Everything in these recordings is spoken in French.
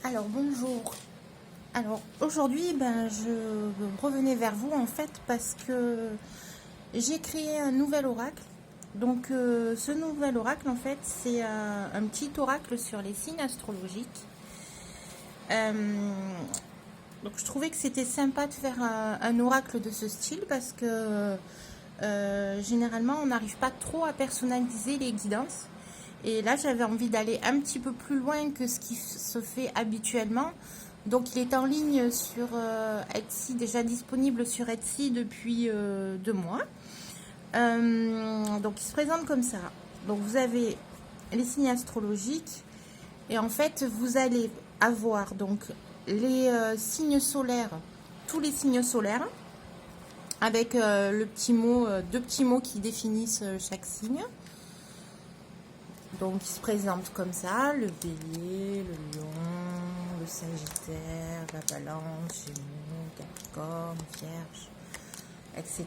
Alors bonjour. Alors aujourd'hui je revenais vers vous en fait parce que j'ai créé un nouvel oracle. Donc ce nouvel oracle en fait c'est un petit oracle sur les signes astrologiques. Donc je trouvais que c'était sympa de faire un oracle de ce style parce que généralement on n'arrive pas trop à personnaliser les guidances. Et là, j'avais envie d'aller un petit peu plus loin que ce qui se fait habituellement. Donc, il est en ligne sur Etsy, déjà disponible sur Etsy depuis 2 mois. Donc, il se présente comme ça. Donc, vous avez les signes astrologiques. Et en fait, vous allez avoir donc les signes solaires, tous les signes solaires, avec le petit mot, deux petits mots qui définissent chaque signe. Donc, il se présente comme ça, le bélier, le lion, le sagittaire, la balance, gémeaux, capricorne, vierge, etc.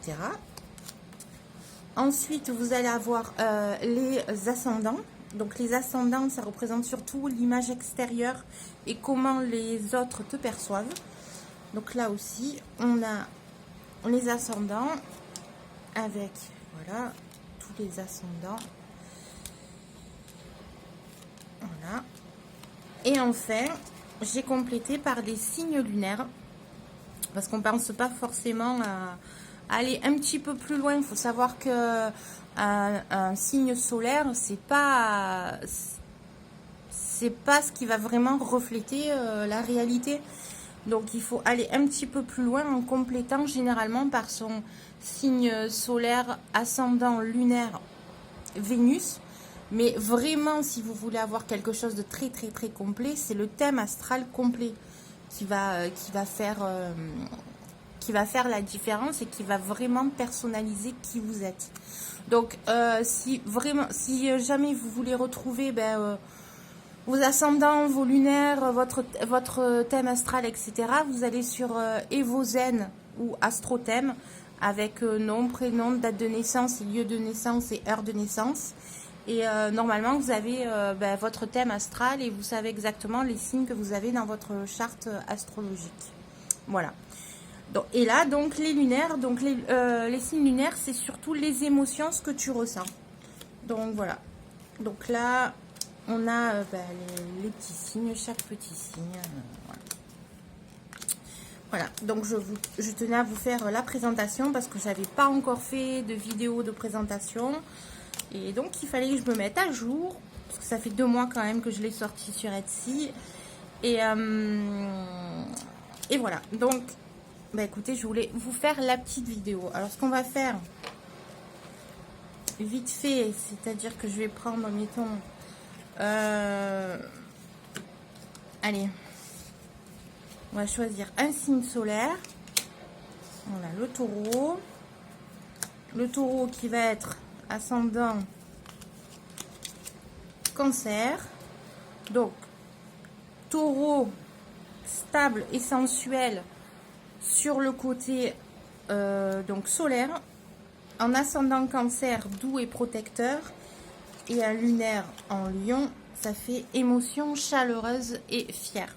Ensuite, vous allez avoir les ascendants. Donc, les ascendants, ça représente surtout l'image extérieure et comment les autres te perçoivent. Donc, là aussi, on a les ascendants avec, voilà, tous les ascendants. Voilà. Et enfin, j'ai complété par des signes lunaires. Parce qu'on ne pense pas forcément à aller un petit peu plus loin. Il faut savoir que un signe solaire, c'est pas ce qui va vraiment refléter la réalité. Donc il faut aller un petit peu plus loin en complétant généralement par son signe solaire, ascendant, lunaire, Vénus. Mais vraiment, si vous voulez avoir quelque chose de très très très complet, c'est le thème astral complet qui va faire la différence et qui va vraiment personnaliser qui vous êtes. Donc, si jamais vous voulez retrouver vos ascendants, vos lunaires, votre thème astral, etc., vous allez sur Evozen ou Astrothème avec nom, prénom, date de naissance, lieu de naissance et heure de naissance. Et normalement, vous avez votre thème astral et vous savez exactement les signes que vous avez dans votre charte astrologique. Voilà. Donc, et là, donc les lunaires, donc les signes lunaires, c'est surtout les émotions, ce que tu ressens. Donc voilà. Donc là, on a les petits signes, chaque petit signe. Voilà. Voilà, donc je tenais à vous faire la présentation parce que je n'avais pas encore fait de vidéo de présentation. Et donc, il fallait que je me mette à jour, parce que ça fait 2 mois quand même que je l'ai sorti sur Etsy. Et voilà, donc, écoutez, je voulais vous faire la petite vidéo. Alors, ce qu'on va faire, vite fait, c'est-à-dire que je vais prendre, mettons, allez, on va choisir un signe solaire. On a le taureau. Le taureau qui va être ascendant Cancer. Donc taureau stable et sensuel sur le côté donc solaire, en ascendant Cancer doux et protecteur, et un lunaire en Lion, ça fait émotion chaleureuse et fière.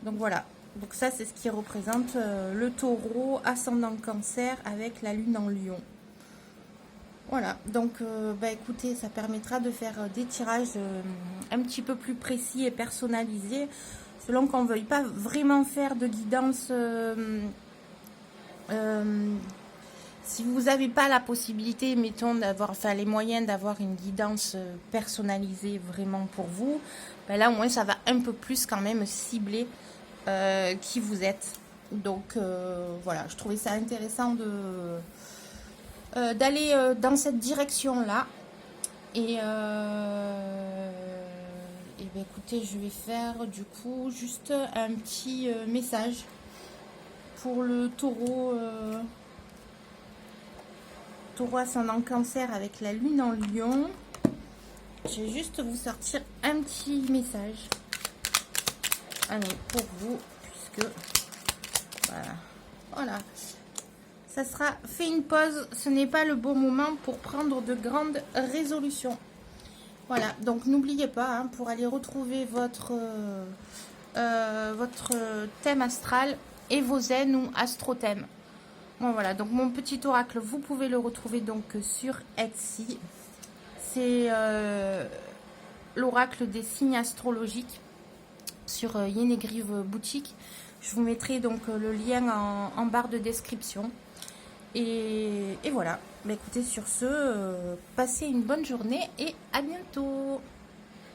Donc voilà, donc ça c'est ce qui représente le taureau ascendant Cancer avec la lune en Lion. Voilà, donc écoutez, ça permettra de faire des tirages un petit peu plus précis et personnalisés, selon qu'on ne veuille pas vraiment faire de guidance. Si vous n'avez pas la possibilité, mettons, d'avoir, les moyens d'avoir une guidance personnalisée vraiment pour vous, là au moins ça va un peu plus quand même cibler qui vous êtes. Donc voilà, je trouvais ça intéressant d'aller dans cette direction là et écoutez, je vais faire du coup juste un petit message pour le taureau ascendant Cancer avec la lune en Lion. Je vais juste vous sortir un petit message, allez, pour vous, puisque voilà. Ça sera fait une pause, ce n'est pas le bon moment pour prendre de grandes résolutions. Voilà, donc n'oubliez pas, pour aller retrouver votre votre thème astral et vos zen ou astrothèmes. Bon, voilà, donc mon petit oracle, vous pouvez le retrouver donc sur Etsy. C'est l'oracle des signes astrologiques sur Yénégrive Boutique. Je vous mettrai donc le lien en barre de description. Et voilà. Bah, écoutez, sur ce, passez une bonne journée et à bientôt.